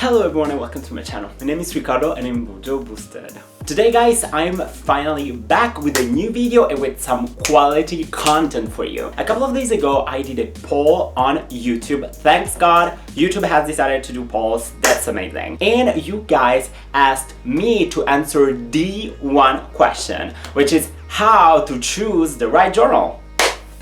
Hello everyone and welcome to my channel. My name is Ricardo and I'm Mojo Boosted. Today guys, I'm finally back with a new video and with some quality content for you. A couple of days ago, I did a poll on YouTube. Thanks God, YouTube has decided to do polls. That's amazing. And you guys asked me to answer the one question, which is how to choose the right journal.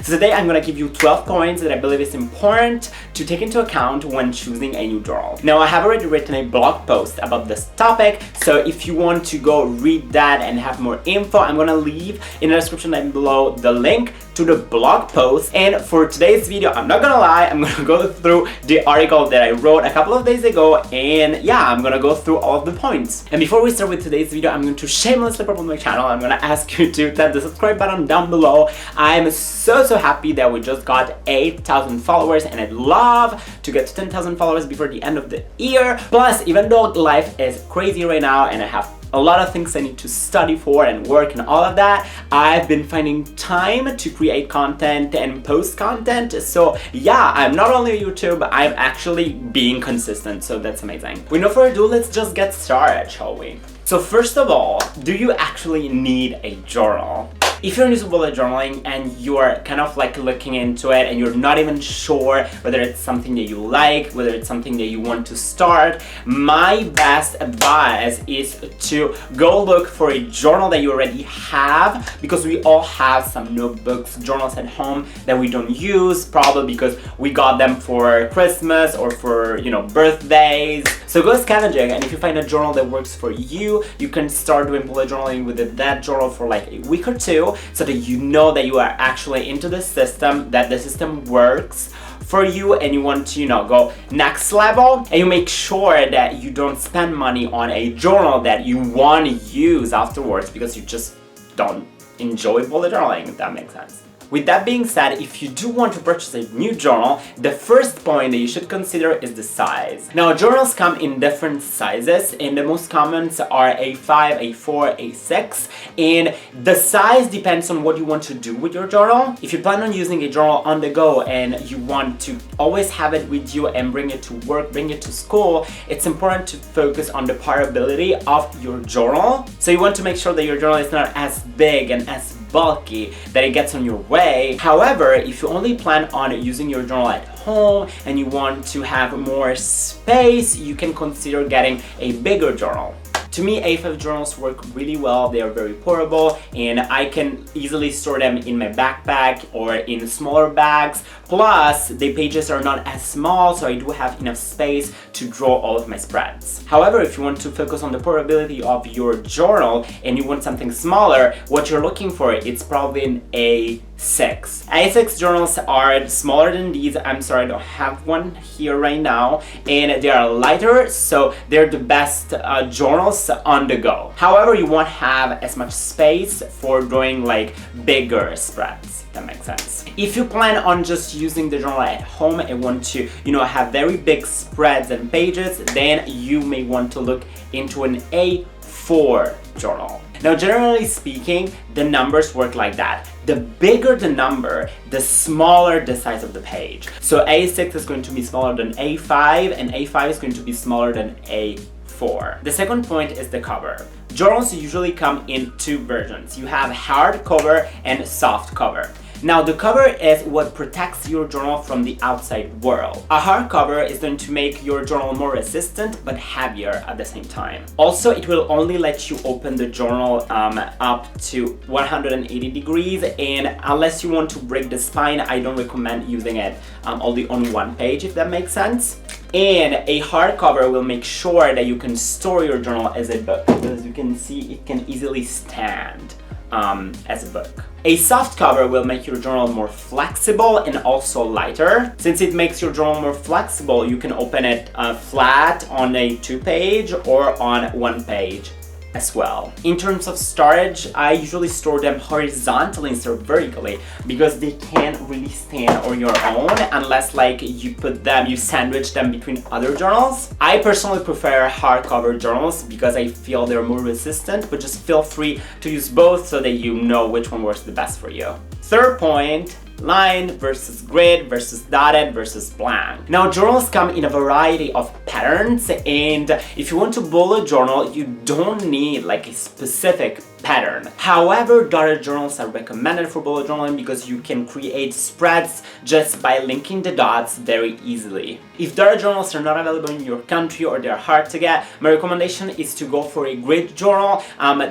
So today I'm gonna give you 12 points that I believe is important to take into account when choosing a new journal. Now I have already written a blog post about this topic, so if you want to go read that and have more info, I'm gonna leave in the description down below the link to the blog post. And for today's video, I'm not gonna lie, I'm gonna go through the article that I wrote a couple of days ago, and yeah, I'm gonna go through all of the points. And before we start with today's video, I'm going to shamelessly promote my channel. I'm gonna ask you to tap the subscribe button down below. I'm so happy that we just got 8,000 followers, and I'd love to get to 10,000 followers before the end of the year. Plus, even though life is crazy right now and I have a lot of things I need to study for and work and all of that, I've been finding time to create content and post content. So yeah, I'm not only on YouTube, I'm actually being consistent, so that's amazing. With no further ado, let's just get started, shall we? So first of all, do you actually need a journal? If you're new to bullet journaling and you're kind of like looking into it and you're not even sure whether it's something that you like, whether it's something that you want to start, my best advice is to go look for a journal that you already have, because we all have some notebooks, journals at home that we don't use, probably because we got them for Christmas or for, you know, birthdays. So go scavenging, and if you find a journal that works for you, you can start doing bullet journaling with that journal for like a week or two, so that you know that you are actually into the system, that the system works for you, and you want to, you know, go next level, and you make sure that you don't spend money on a journal that you want to use afterwards because you just don't enjoy bullet journaling, if that makes sense. With that being said, if you do want to purchase a new journal, the first point that you should consider is the size. Now, journals come in different sizes, and the most common are A5, A4, A6, and the size depends on what you want to do with your journal. If you plan on using a journal on the go and you want to always have it with you and bring it to work, bring it to school, it's important to focus on the portability of your journal. So you want to make sure that your journal is not as big and as bulky that it gets on your way. However, if you only plan on using your journal at home and you want to have more space, you can consider getting a bigger journal. To me, A5 journals work really well. They are very portable, and I can easily store them in my backpack or in smaller bags. Plus, the pages are not as small, so I do have enough space to draw all of my spreads. However, if you want to focus on the portability of your journal and you want something smaller, what you're looking for, it's probably an A6. A6 journals are smaller than these. I'm sorry, I don't have one here right now, and they are lighter, so they're the best journals on the go. However, you won't have as much space for drawing like bigger spreads, if that makes sense. If you plan on just using the journal at home and want to, you know, have very big spreads and pages, then you may want to look into an A4 journal. Now, generally speaking, the numbers work like that. The bigger the number, the smaller the size of the page. So A6 is going to be smaller than A5, and A5 is going to be smaller than A4. The second point is the cover. Journals usually come in two versions. You have hardcover and soft cover. Now, the cover is what protects your journal from the outside world. A hardcover is going to make your journal more resistant but heavier at the same time. Also, it will only let you open the journal up to 180 degrees, and unless you want to break the spine, I don't recommend using it only on one page, if that makes sense. And a hardcover will make sure that you can store your journal as a book. As you can see, it can easily stand as a book. A soft cover will make your journal more flexible and also lighter. Since it makes your journal more flexible, you can open it flat on a 2-page or on 1 page as well. In terms of storage, I usually store them horizontally instead of vertically because they can't really stand on your own unless like you sandwich them between other journals. I personally prefer hardcover journals because I feel they're more resistant, but just feel free to use both so that you know which one works the best for you. Third point line versus grid versus dotted versus blank. Now journals come in a variety of patterns, and if you want to bullet journal, you don't need like a specific pattern. However, dotted journals are recommended for bullet journaling because you can create spreads just by linking the dots very easily. If dotted journals are not available in your country or they're hard to get, my recommendation is to go for a grid journal.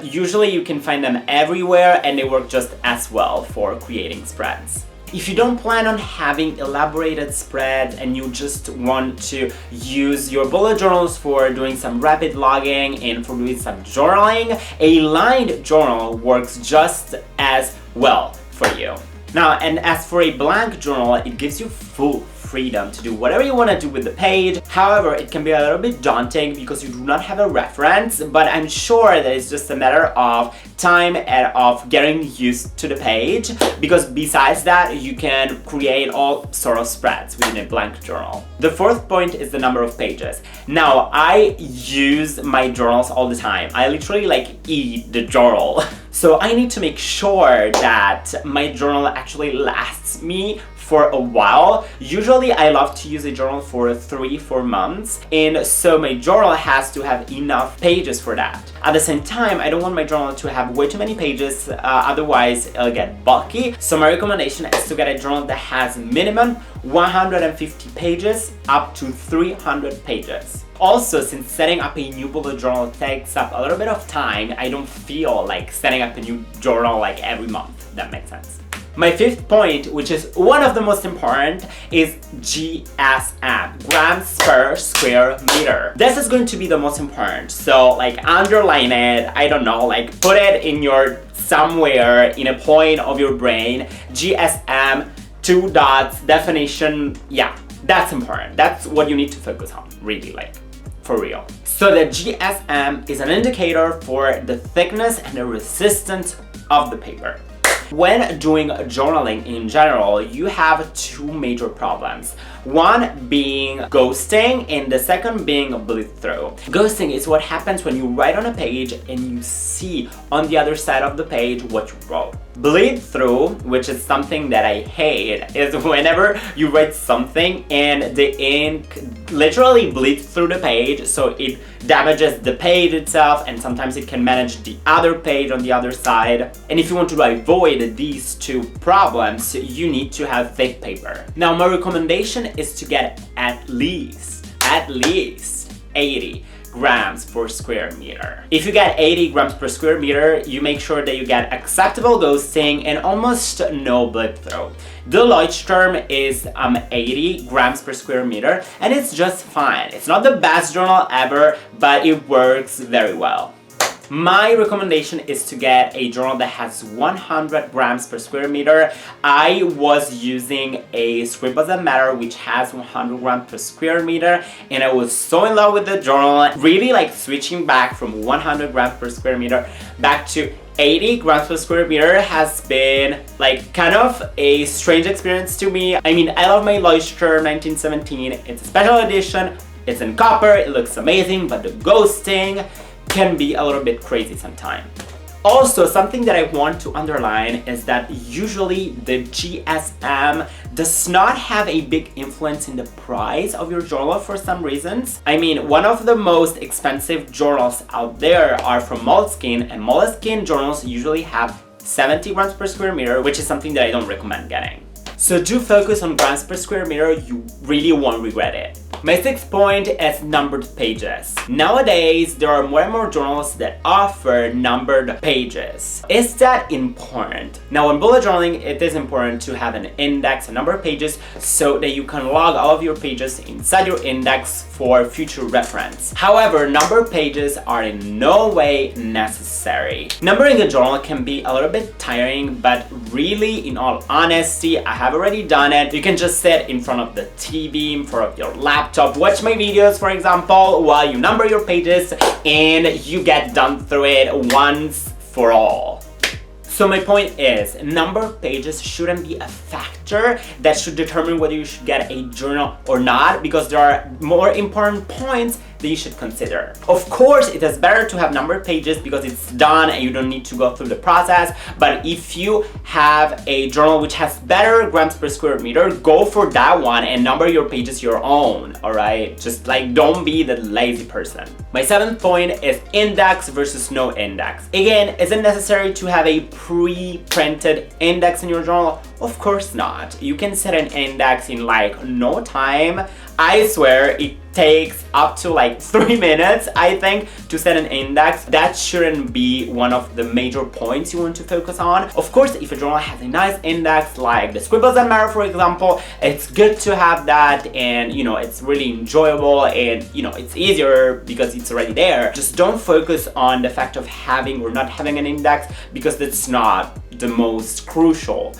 Usually you can find them everywhere and they work just as well for creating spreads. If you don't plan on having elaborated spreads and you just want to use your bullet journals for doing some rapid logging and for doing some journaling, a lined journal works just as well for you. Now, and as for a blank journal, it gives you full freedom to do whatever you want to do with the page. However, it can be a little bit daunting because you do not have a reference, but I'm sure that it's just a matter of time and of getting used to the page, because besides that, you can create all sort of spreads within a blank journal. The fourth point is the number of pages. Now, I use my journals all the time. I literally like eat the journal. So I need to make sure that my journal actually lasts me for a while. Usually I love to use a journal for 3-4 months, and so my journal has to have enough pages for that. At the same time, I don't want my journal to have way too many pages, otherwise it'll get bulky. So my recommendation is to get a journal that has minimum 150 pages up to 300 pages. Also, since setting up a new bullet journal takes up a little bit of time, I don't feel like setting up a new journal like every month. That makes sense. My fifth point, which is one of the most important, is GSM, grams per square meter. This is going to be the most important. So like underline it, I don't know, like put it in your somewhere in a point of your brain. GSM, 2 dots, definition, yeah, that's important. That's what you need to focus on, really, like for real. So the GSM is an indicator for the thickness and the resistance of the paper. When doing journaling in general, you have 2 major problems. One being ghosting and the second being bleed through. Ghosting is what happens when you write on a page and you see on the other side of the page what you wrote. Bleed through, which is something that I hate, is whenever you write something and the ink literally bleeds through the page, so it damages the page itself, and sometimes it can manage the other page on the other side. And if you want to avoid these 2 problems, you need to have thick paper. Now, my recommendation is to get at least 80 grams per square meter. If you get 80 grams per square meter, you make sure that you get acceptable ghosting and almost no bleed through. The Leuchtturm is 80 grams per square meter, and it's just fine. It's not the best journal ever, but it works very well. My recommendation is to get a journal that has 100 grams per square meter. I was using a Scribbles That Matter, which has 100 grams per square meter, and I was so in love with the journal, really like switching back from 100 grams per square meter back to 80 grams per square meter has been like kind of a strange experience to me. I mean, I love my Leuchtturm 1917. It's a special edition, it's in copper, it looks amazing, but the ghosting can be a little bit crazy sometimes. Also, something that I want to underline is that usually the GSM does not have a big influence in the price of your journal for some reasons. I mean, one of the most expensive journals out there are from Moleskine, and Moleskine journals usually have 70 grams per square meter, which is something that I don't recommend getting. So do focus on grams per square meter, you really won't regret it. My 6th point is numbered pages. Nowadays, there are more and more journals that offer numbered pages. Is that important? Now, in bullet journaling, it is important to have an index, a number of pages, so that you can log all of your pages inside your index for future reference. However, numbered pages are in no way necessary. Numbering a journal can be a little bit tiring, but really, in all honesty, I have already done it. You can just sit in front of the TV, in front of your laptop, watch my videos, for example, while you number your pages, and you get done through it once for all. So my point is, number pages shouldn't be a factor factor that should determine whether you should get a journal or not, because there are more important points that you should consider. Of course, it is better to have numbered pages because it's done and you don't need to go through the process. But if you have a journal which has better grams per square meter, go for that one and number your pages your own, all right? Just like, don't be the lazy person. My 7th point is index versus no index. Again, is it necessary to have a pre-printed index in your journal? Of course not. You can set an index in like no time. I swear it takes up to like 3 minutes, I think, to set an index. That shouldn't be one of the major points you want to focus on. Of course, if a journal has a nice index like the Scribbles That Matter, for example, it's good to have that, and you know, it's really enjoyable, and you know, it's easier because it's already there. Just don't focus on the fact of having or not having an index, because that's not the most crucial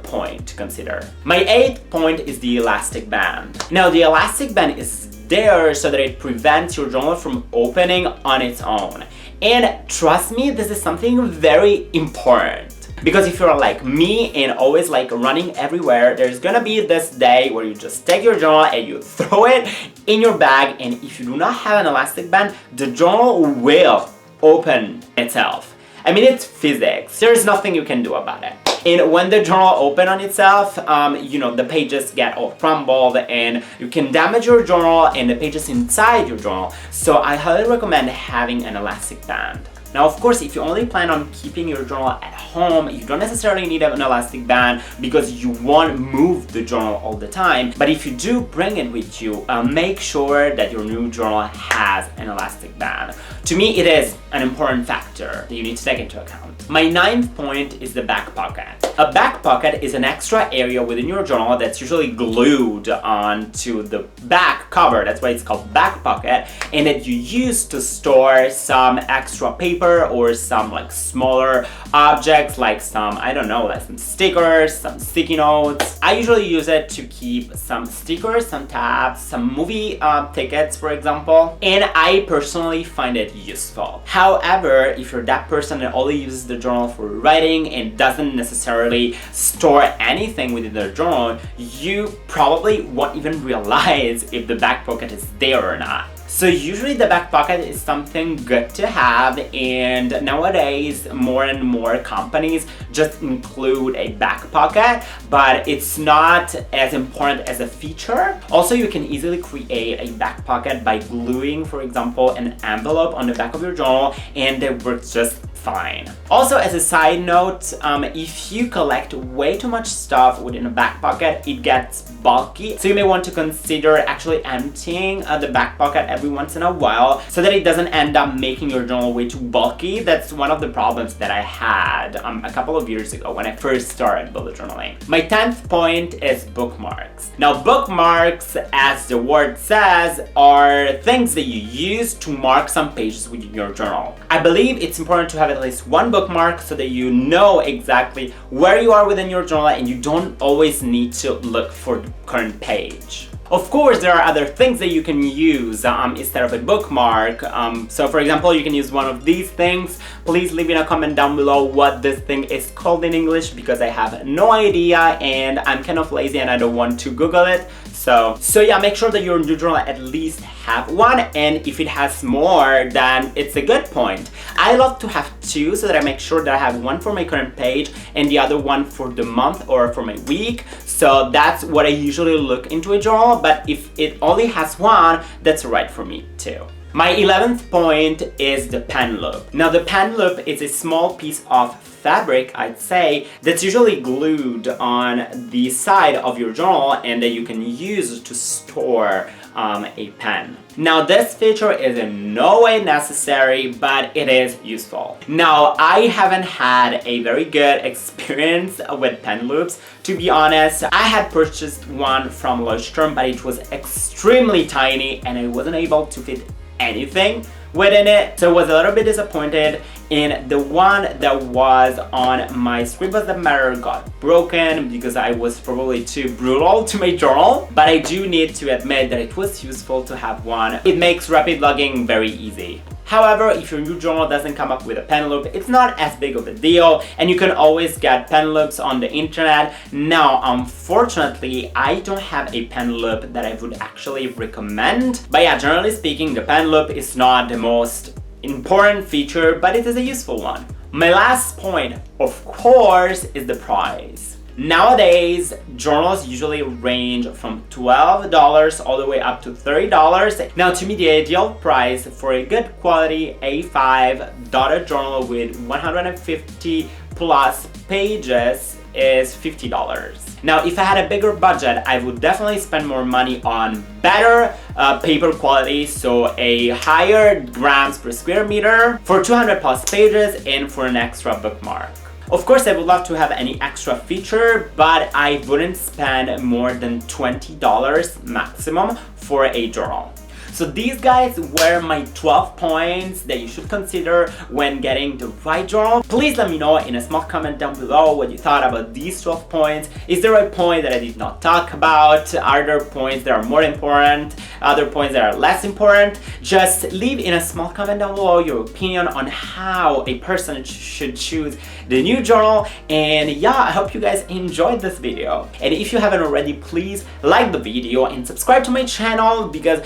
point to consider. My 8th point is the elastic band. Now, the elastic band is there so that it prevents your journal from opening on its own. And trust me, this is something very important. Because if you're like me and always like running everywhere, there's gonna be this day where you just take your journal and you throw it in your bag, and if you do not have an elastic band, the journal will open itself. I mean, it's physics. There's nothing you can do about it. And when the journal opens on itself, you know, the pages get all crumbled and you can damage your journal and the pages inside your journal. So I highly recommend having an elastic band. Now, of course, if you only plan on keeping your journal at home, you don't necessarily need an elastic band because you won't move the journal all the time. But if you do bring it with you, make sure that your new journal has an elastic band. To me, it is an important factor that you need to take into account. My 9th point is the back pocket. A back pocket is an extra area within your journal that's usually glued onto the back cover. That's why it's called back pocket, and that you use to store some extra paper or some like smaller objects, like some, I don't know, like some stickers, some sticky notes. I usually use it to keep some stickers, some tabs, some movie tickets, for example, and I personally find it useful. However, if you're that person that only uses the journal for writing and doesn't necessarily store anything within their journal, you probably won't even realize if the back pocket is there or not. So usually the back pocket is something good to have, and nowadays more and more companies just include a back pocket, but it's not as important as a feature. Also, you can easily create a back pocket by gluing, for example, an envelope on the back of your journal, and it works just fine. Also, as a side note, if you collect way too much stuff within a back pocket, it gets bulky. So you may want to consider actually emptying the back pocket every once in a while so that it doesn't end up making your journal way too bulky. That's one of the problems that I had a couple of years ago when I first started bullet journaling. My 10th point is bookmarks. Now, bookmarks, as the word says, are things that you use to mark some pages within your journal. I believe it's important to have at least one bookmark so that you know exactly where you are within your journal and you don't always need to look for the current page. Of course, there are other things that you can use instead of a bookmark. So for example, you can use one of these things. Please leave in a comment down below what this thing is called in English, because I have no idea and I'm kind of lazy and I don't want to Google it. So yeah, make sure that your new journal at least have one, and if it has more, then it's a good point. I love to have two so that I make sure that I have one for my current page and the other one for the month or for my week. So that's what I usually look into a journal, but if it only has one, that's right for me too. My 11th point is the pen loop. Now, the pen loop is a small piece of fabric, I'd say, that's usually glued on the side of your journal and that you can use to store a pen. Now, this feature is in no way necessary, but it is useful. Now, I haven't had a very good experience with pen loops. To be honest, I had purchased one from Leuchtturm, but it was extremely tiny and I wasn't able to fit anything within it, so I was a little bit disappointed. And the one that was on my Scribbles That Matter got broken because I was probably too brutal to my journal, but I do need to admit that it was useful to have one. It makes rapid logging very easy. However, if your new journal doesn't come up with a pen loop, it's not as big of a deal, and you can always get pen loops on the internet. Now, unfortunately, I don't have a pen loop that I would actually recommend. But yeah, generally speaking, the pen loop is not the most important feature, but it is a useful one. My last point, of course, is the price. Nowadays, journals usually range from $12 all the way up to $30. Now, to me, the ideal price for a good quality A5 dotted journal with 150 plus pages is $50. Now, if I had a bigger budget, I would definitely spend more money on better paper quality, so a higher grams per square meter for 200 plus pages and for an extra bookmark. Of course, I would love to have any extra feature, but I wouldn't spend more than $20 maximum for a journal. So these guys were my 12 points that you should consider when getting the right journal. Please let me know in a small comment down below what you thought about these 12 points. Is there a point that I did not talk about? Are there points that are more important? Other points that are less important? Just leave in a small comment down below your opinion on how a person should choose the new journal. And yeah, I hope you guys enjoyed this video. And if you haven't already, please like the video and subscribe to my channel, because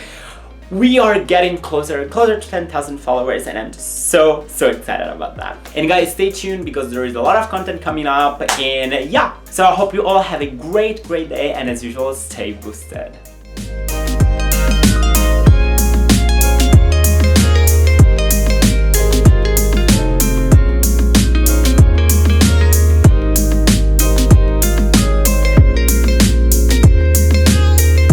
we are getting closer and closer to 10,000 followers, and I'm just so excited about that. And guys, stay tuned because there is a lot of content coming up, and yeah, so I hope you all have a great day, and as usual, stay boosted.